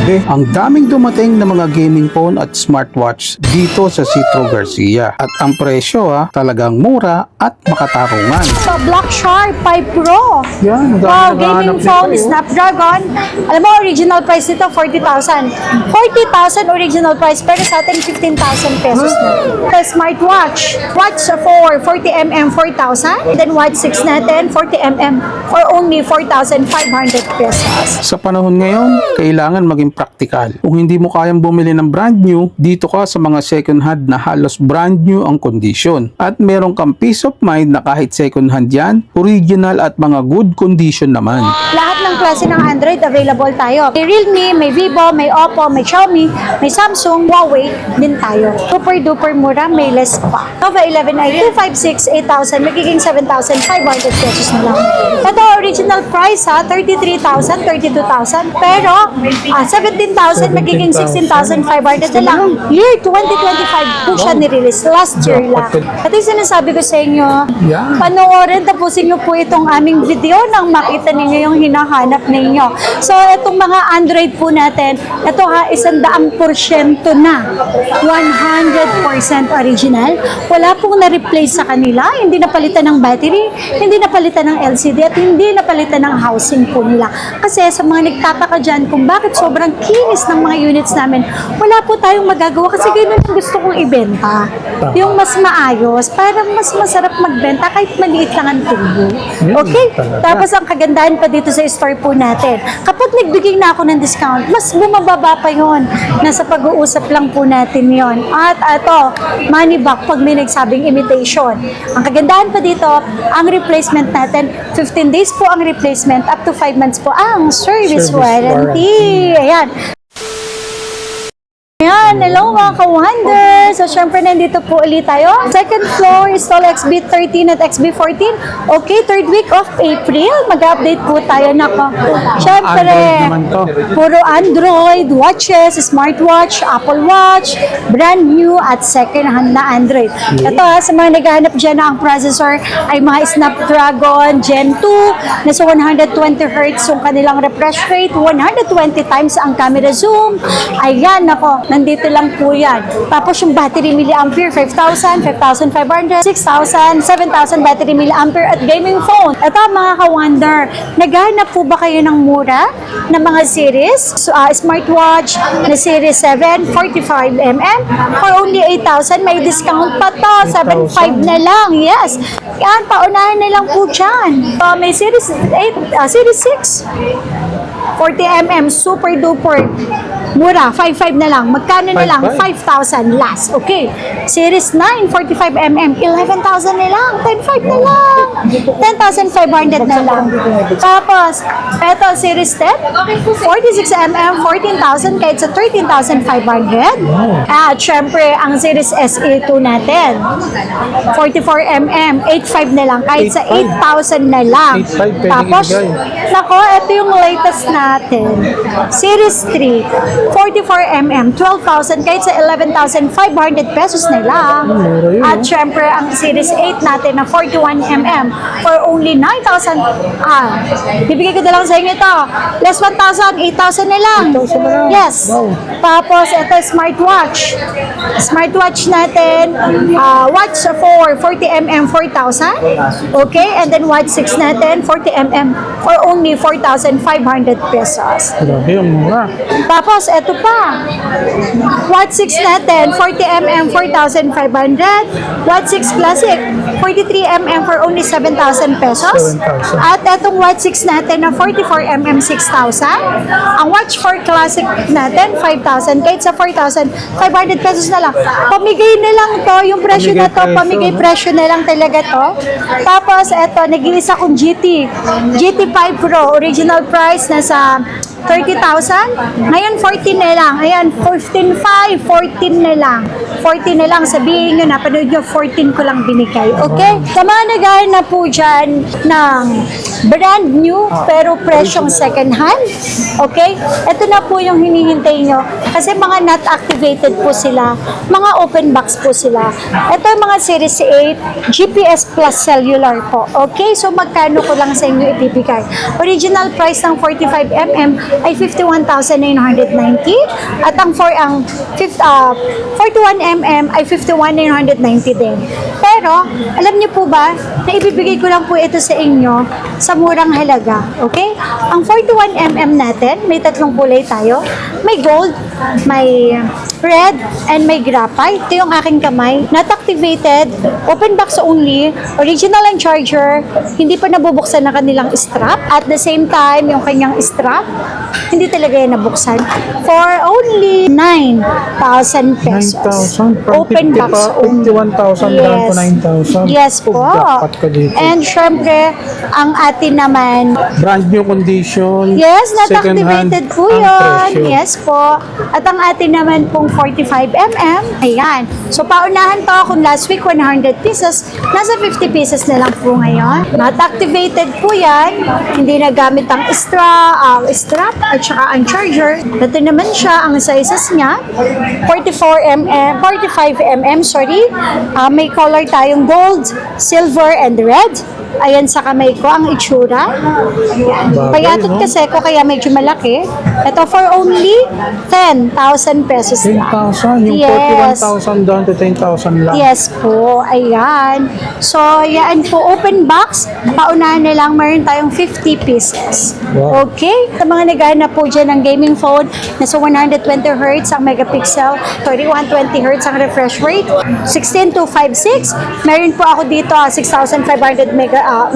Grabe, ang daming dumating na mga gaming phone at smartwatch dito sa Citro Garcia. At ang presyo talagang mura at makatarungan. So, Black Shark 5 Pro. Yan, Wow, gaming phone, Snapdragon. Alam mo, original price nito, 40,000. 40,000 original price, pero sa atin, 15,000 pesos na. The smartwatch. Watch for 40mm, 4,000. Then watch 6 natin, 40mm for only 4,500 pesos. Sa panahon ngayon, kailangan maging praktikal. Kung hindi mo kayang bumili ng brand new, dito ka sa mga second hand na halos brand new ang kondisyon. At meron kang peace of mind na kahit second hand yan, original at mga good condition naman. Lahat ng klase ng Android available tayo. May Realme, may Vivo, may Oppo, may Xiaomi, may Samsung, Huawei din tayo. Super duper mura, may less pa. Nova 11i 256, 8,000, magiging 7,500 pesos na lang. Ito original price 33,000, 32,000, pero 17,000 magiging 16,500 na lang. Year 2025 po siya nirelease. Last year lang. At yung sinasabi ko sa inyo, panoorin, tapusin nyo po itong aming video nang makita ninyo yung hinahanap ninyo. So, itong mga Android po natin, ito 100% na. 100% original. Wala pong na-replace sa kanila. Hindi napalitan ng battery, hindi napalitan ng LCD, at hindi napalitan ng housing po nila. Kasi sa mga nagtataka dyan kung bakit sobrang kinis ng mga units namin, wala po tayong magagawa kasi ganun ang gusto kong ibenta. Yung mas maayos, para mas masarap magbenta kahit maliit lang ang tubo. Okay? Tapos ang kagandahan pa dito sa store po natin, kapag nagbigay na ako ng discount, mas bumababa pa yon. Nasa pag-uusap lang po natin yon. At ito, money back pag may nagsabing imitation. Ang kagandahan pa dito, ang replacement natin, 15 days po ang replacement, up to 5 months po ang service warranty. Ayan. Ayan, hello mga ka-wonder! So, syempre, nandito po ulit tayo. Second floor, install XB13 at XB14. Okay, third week of April, mag-update po tayo na ko. Syempre, puro Android, watches, smartwatch, Apple Watch, brand new at second hand na Android. Ito sa mga naghahanap dyan na ang processor ay mga Snapdragon Gen 2, nasa 120 Hz yung kanilang refresh rate, 120 times ang camera zoom. Ayan, nako. Nandito lang po yan. Tapos yung battery milliampere, 5,000, 5,500, 6,000, 7,000 battery milliampere at gaming phone. Ito mga ka-wonder, naghahanap po ba kayo ng mura na mga series? So, smartwatch na series 7, 45mm for only 8,000. May discount pa to, 7,500 na lang. Yes. Yan, paunahan na lang po dyan. May series 8, series 6. 40mm, super duper mura, 5,500 na lang. Magkano na lang? 5,000 last. Okay. Series 9, 45mm, 11,000 na lang. 10,500 na lang. 10,500 na lang. Tapos, eto, series 10, 46mm, 14,000 kahit sa 13,500. At syempre, ang series SE2 natin, 44mm, 8,500 na lang. Kahit sa 8,000 na lang. Tapos, nako, ito yung latest natin. Series 3, 44mm, 12,000 kahit sa 11,500 pesos na lang. At syempre, ang Series 8 natin na 41mm for only 9,000. Bibigay ko na lang sa inyo ito. Less 1,000, 8,000 na lang. Yes. Tapos, ito smartwatch. Smartwatch natin, watch for 40mm, 4,000. Okay? And then watch 6 natin, 40mm for only 4,500 pesos. Grabe, yung mura. Tapos, eto pa. Watch 6 natin, 40mm, 4,500. Watch 6 Classic, 43mm for only 7,000 pesos. At etong Watch 6 natin na 44mm, 6,000. Ang Watch 4 Classic natin, 5,000. Kahit sa 4,500 pesos na lang. Pamigay na lang to, yung presyo na to, pamigay presyo na lang talaga to. Tapos, eto, nag-iisa kong GT. GT5 Pro, original price nasa 30,000. Ngayon, 14 na lang. Ayan, 15,500, 14 na lang. 14 na lang. Sabihin nyo, napanood nyo, 14 ko lang binigay. Okay? Sa mga naghahanap na po dyan ng brand new, pero presyong second hand. Okay? Ito na po yung hinihintay nyo. Kasi mga not activated po sila. Mga open box po sila. Ito yung mga Series 8, GPS plus cellular po. Okay? So, magkano ko lang sa inyo ibibigay? Original price ng 45mm, ay 51,990 at ang 41mm ay 51,990 din. Pero, alam niyo po ba, na ibibigay ko lang po ito sa inyo sa murang halaga. Okay? Ang 41mm natin, may tatlong kulay tayo. May gold, may red, and may graphite. Ito yung aking kamay. Not activated, open box only, original and charger, hindi pa nabubuksan na kanilang strap. At the same time, yung kanyang strap, hindi talaga yan nabuksan. For only 9,000 pesos. 9,000? Open box only. 51,000 down to 9,000. Yes po. Jackpot ka dito. And syempre, ang atin naman, Brand new condition. yes, not second hand, activated po ang yun. presyo. Yes po. At ang atin naman pong 45mm, ayan. So, paunahan pa kung last week 100 pieces, nasa 50 pieces na lang po ngayon. Not activated po yan. Hindi na gamit ang strap at saka ang charger. Ito naman siya, ang sizes niya, 45mm, sorry. May color tayong gold, silver, and red. Ayan sa kamay ko ang itsura. Ayan. Bagay, Payatot no? kasi ko kaya medyo malaki. Ito for only 10,000 pesos lang. 10,000? Yung Yes. 41,000 down to 10,000 lang. Yes po, ayan. So, yan po, open box. Paunahan na lang, mayroon tayong 50 pieces. Wow. Okay? Sa mga naghahanap po dyan ng gaming phone, nasa 120Hz ang megapixel, 3120Hz ang refresh rate, 16256. Meron po ako dito, 6,500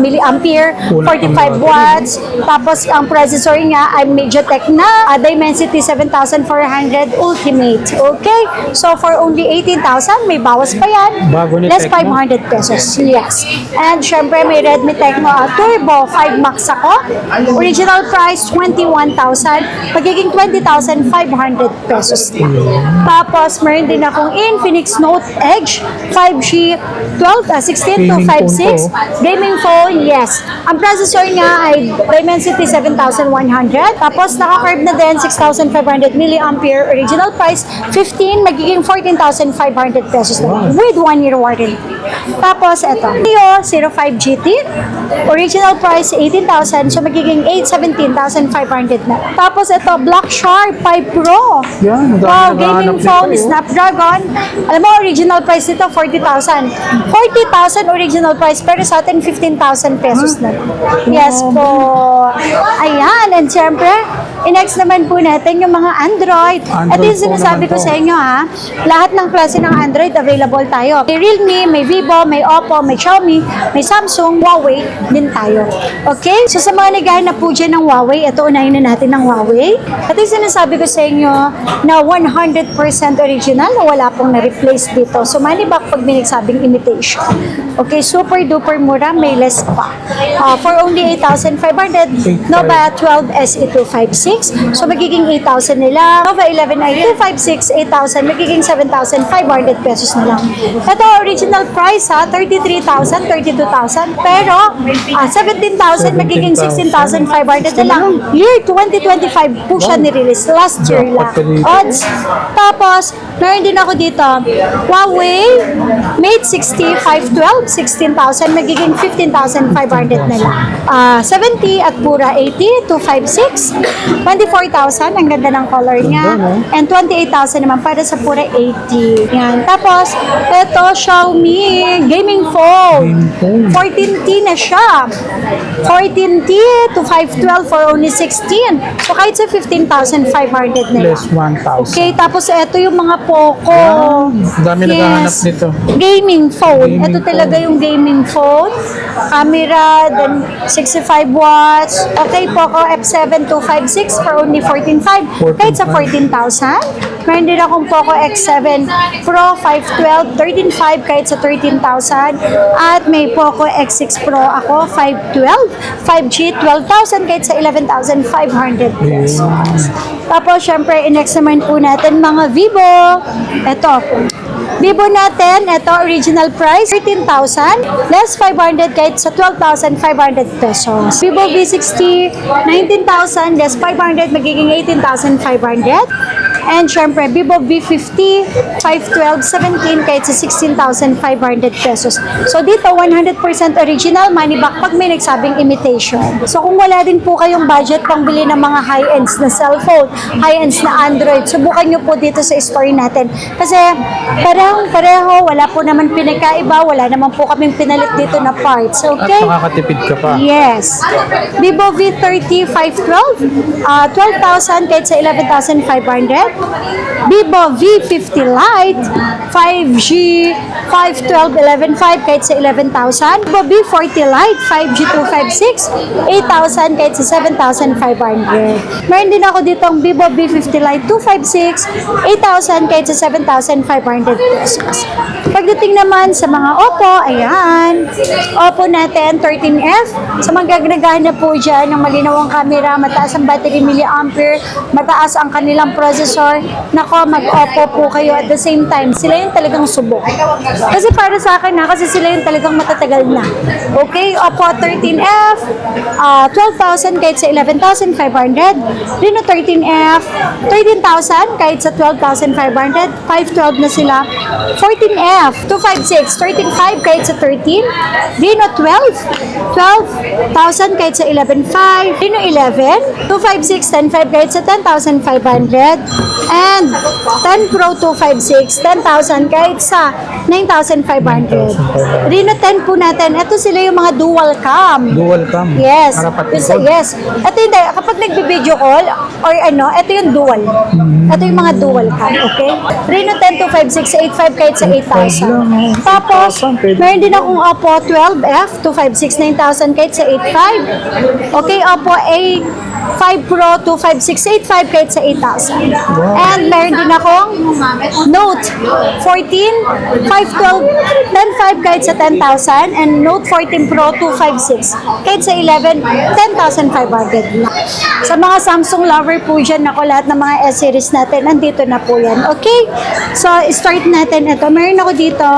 milliampere, 45 watts. Tapos, ang processor niya ay MediaTek na Dimensity 7400 Ultimate. Okay? So, for only 18,000, may bawas pa yan. Bago ni Less Tecno? 500 pesos. Yes. And syempre, may Redmi Tecno Turbo 5 Max ako. Original price, 21,000. Magiging 20,500 pesos. Tapos, meron din akong Infinix Note Edge 5G 16256. Gaming phone, yes. Ang processor niya ay Dimensity 7100. Tapos, naka-curve na din 6,500 milliampere. Original price, 15. Magiging 14,500 pesos na with 1 year warranty. Tapos, eto. Neo 05 GT. Original price, 18,000. So, magiging 17,500 na. Tapos, ito, Black Shark 5 Pro. Yan, Wow, dami gaming naghahanap phone, nito, Snapdragon. Alam mo, original price nito, 40,000. 40,000 original price, pero sa atin, 15,000 pesos na. Yes po. Ayan, and syempre, next naman po natin yung mga Android. Ito yung Android sinasabi po ko naman sa inyo ha. Lahat ng klase ng Android available tayo. May Realme, may Vivo, may Oppo, may Xiaomi, may Samsung, Huawei din tayo. Okay? So sa mga naghahanap po dyan ng Huawei, ito unahin na natin ng Huawei. Ito yung sinasabi ko sa inyo na 100% original, wala pong na-replace dito. So manibak pag may nagsabing imitation. Okay, super duper mura, may less pa. For only 8,500, Nova 12 SE256. So magiging 8,000 nila. Nova 11 ay 256, 8,000, magiging 7,500 pesos na lang. Ito, original price ha, 33,000, 32,000. Pero, 17,000, magiging 16,500 na lang. Year 2025 po siya nirelease. Last year lang. Odds. Tapos, meron din ako dito, Huawei Mate 60 512, 16,000, magiging 15,500 na lang. 70 at pura 80, 256, 24,000, ang ganda ng color niya. And 28,000 naman para sa pura 80. Yan. Tapos, ito, Xiaomi gaming phone. 14T na siya. 14T to 512 for only 16. So, kahit sa 15,500 na lang. Less 1,000. Okay, tapos ito yung mga Poco. Ang dami naghahanap nito. Gaming phone. Gaming Ito talaga yung gaming phone. Camera, then 65 watts. Okay, Poco F7 256 for only 14,500. Kahit sa 14,000. Meron din akong Poco X7 Pro 512, 13,500 kahit sa 13,000. At may Poco X6 Pro ako, 512, 5G, 12,000 kahit sa 11,500 pesos. Tapos, syempre, next naman po natin mga Vivo. Ito. Vivo natin, ito, original price, 13,000. Less 500 kahit sa 12,500 pesos. Vivo V60, 19,000. Less 500, magiging 18,500. And syempre, Vivo V50, 512, 17 kahit sa 16,500 pesos. So dito, 100% original money back pag may nagsabing imitation. So kung wala din po kayong budget pang bili ng mga high-ends na cellphone, high-ends na Android, subukan nyo po dito sa store natin. Kasi parehong-pareho, wala po naman pinagkaiba, wala naman po kaming pinalit dito na parts. At Okay? makakatipid ka pa. Yes. Vivo V30 512, 12,000 kahit sa 11,500. Vivo V50 Lite, 5G, 512, 11,500 kahit sa 11,000. Vivo V40 Lite, 5G 256, 8,000 kahit sa 7,500. Meron din ako ditong Vivo V50 Lite 256, 8,000 kahit sa 7,500 pesos. Pagdating naman sa mga Oppo, ayan. Oppo natin, 13F. Sa mga gaganagaan na po dyan ng malinawang camera, mataas ang battery milliampere, mataas ang kanilang processor. Nako, mag-Oppo po kayo at the same time. Sila yung talagang subok. Kasi para sa akin na, kasi sila yung talagang matatagal na. Okay, Oppo 13F, 12,000 kahit sa 11,500. Reno 13F, 13,000 kahit sa 12,500. 512 na sila. 14F, 256, 13,500 kahit sa 13. Reno 12, 12,000 kahit sa 11,500. Reno 11, 256, 10,500 kahit sa 10,500. And 10 Pro 256, 10,000 kahit sa 9,500. Reno 10 po natin, ito sila yung mga dual cam. Dual cam. Yes. Harapat Isa, likod. yes. Ito hindi, kapag nagbi-video call or ano, ito yung dual. Ito yung mga dual cam, okay? Reno 10 256, 85 kahit sa 8,000. Tapos, meron din akong Oppo 12F 256, 9,000 kahit sa 8,500. Okay, Oppo A5 Pro 256, 85 kahit sa 8,000. And meron din akong Note 14, 512, 10,500 kahit sa 10,000 and Note 14 Pro 256 kahit sa 11, 10,500 lang. Sa mga Samsung lover po dyan, ako lahat ng mga S-series natin, nandito na po yan. Okay? So, start natin ito. Meron ako dito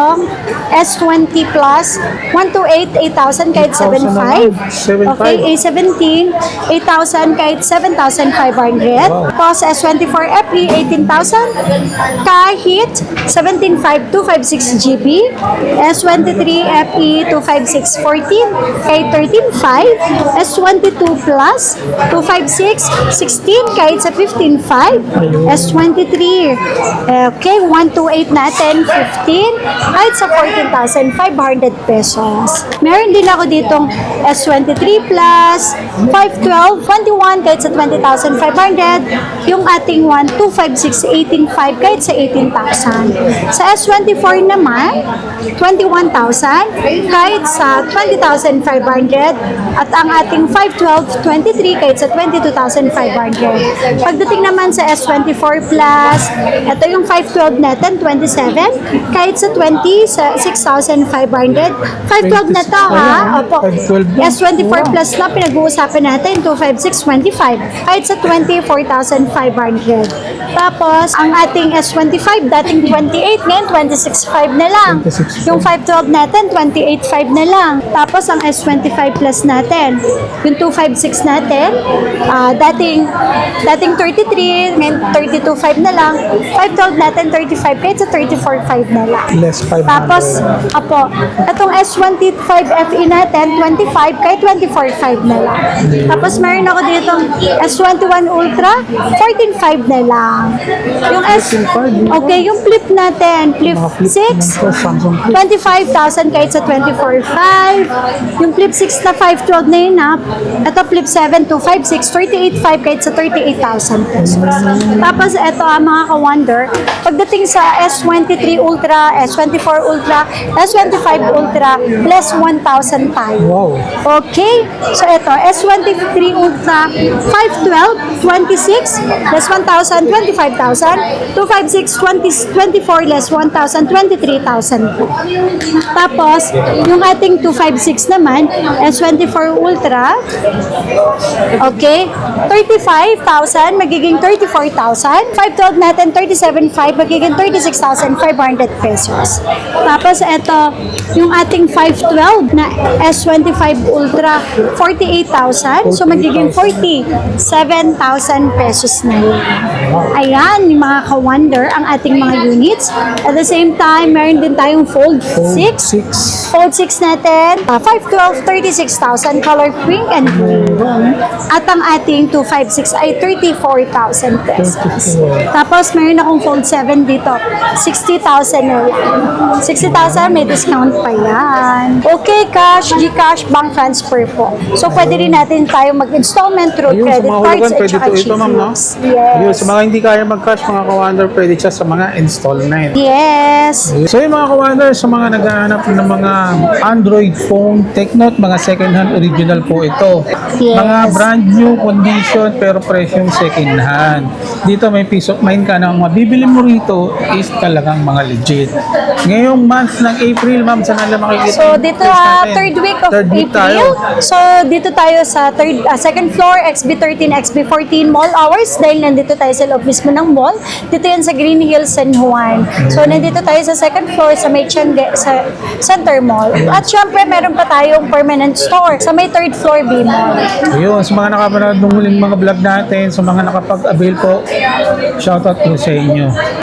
S20 Plus, 128, 8,000 kahit 7,500. 7,500. Okay, A17, 8,000 kahit 7,500. Tapos S24 FE, 18,000 kahit 17,500, 256 GB. S23 FE, 256, 14 kahit 13,500. S22 Plus, 256, 16 kahit sa 15,500. S23, okay, 128 natin, 15 kahit sa 14,500 pesos. Meron din ako ditong S23 Plus, 512, 21 kahit sa 20,500. Yung ating 256, 18,500 kahit sa 18,000. Sa S24 naman, 21,000 kahit sa 20,500. At ang ating 512, 23 kahit sa 22,500. Pagdating naman sa S24 Plus, ito yung 512 natin, 27 kahit sa 26,500. 512 na to ha. Opo. 512 na. S24 Plus na pinag-uusapan natin, 256, 25 kahit sa 24,500. Tapos, ang ating S25, dating 28, ngayon 26,500 na lang. 26,500. Yung 512 natin, 28,500 na lang. Tapos, ang S25 Plus natin, yung 256 natin, dating 33, ngayon 32,500 na lang. 512 natin, 35 kahit sa 34,500 na lang. Less 500. Tapos, apo, itong S25 FE natin, 25 kahit 24,500 na lang. Tapos, meron ako dito S21 Ultra, 14,500 na lang. Yung okay, yung flip natin, flip Mga flip 6, naman to, Samsung flip. 25,000 kahit sa 24,500. Yung flip 6 na 512 na yun ha. Ito flip 7 to 56, 38,500 kahit sa 38,000 pesos. Tapos ito mga ka-wonder, pagdating sa S23 Ultra, S24 Ultra, S25 Ultra, less 1,000 tayo. Wow. Okay? So ito, S23 Ultra, 512, 26, less 1,000, 25,000. 256, 24, less 1,000, 23,000 po. Tapos, yung ating 256 naman, S24 Ultra, okay, 35,000, magiging 34,000. 512 natin, 37,500, magiging 36,500 pesos. Tapos, ito, yung ating 512 na S25 Ultra, 48,000. So, magiging 57,000 pesos na lang. Ayan, yung mga ka-wonder, ang ating mga units. At the same time, meron din tayong Fold 6. Fold 6 natin, 512, 36,000, color pink and blue. At ang ating 256 ay 34,000 pesos. Tapos, meron akong Fold 7 dito, 60,000 na lang. 60,000, may discount pa yan. Okay, cash, GCash, bank transfer po. So, pwede rin natin tayo mag-installment through Ayun, sa credit mga cards hulugan, at pwede saka to ito, ma'am, no? GCash. Ayun, Yes. sa mga hindi kaya mag-cash, mga ka-wonder, pwede siya sa mga installment. Yes. So yung mga ka-wonder, sa mga naghahanap ng mga Android phone, take note, mga second-hand original po ito. Yes. Mga brand new condition, pero presyong second-hand. Dito may peace of mind ka na ang mabibili mo rito is talagang mga legit. Ngayong month ng April, ma'am, saan nila makikita? So dito third week of Third week April. tayo. So dito tayo sa second floor XB13 XB14 mall hours dahil nandito tayo sa loob mismo ng mall. Dito yan sa Green Hills San Juan. So nandito tayo sa second floor sa may Tiangge, sa Center Mall. At syempre meron pa tayong permanent store sa may third floor B Mall. Ayun, sa mga nakapanood ng huling mga vlog natin, sa mga nakapag-avail po, shoutout po sa inyo.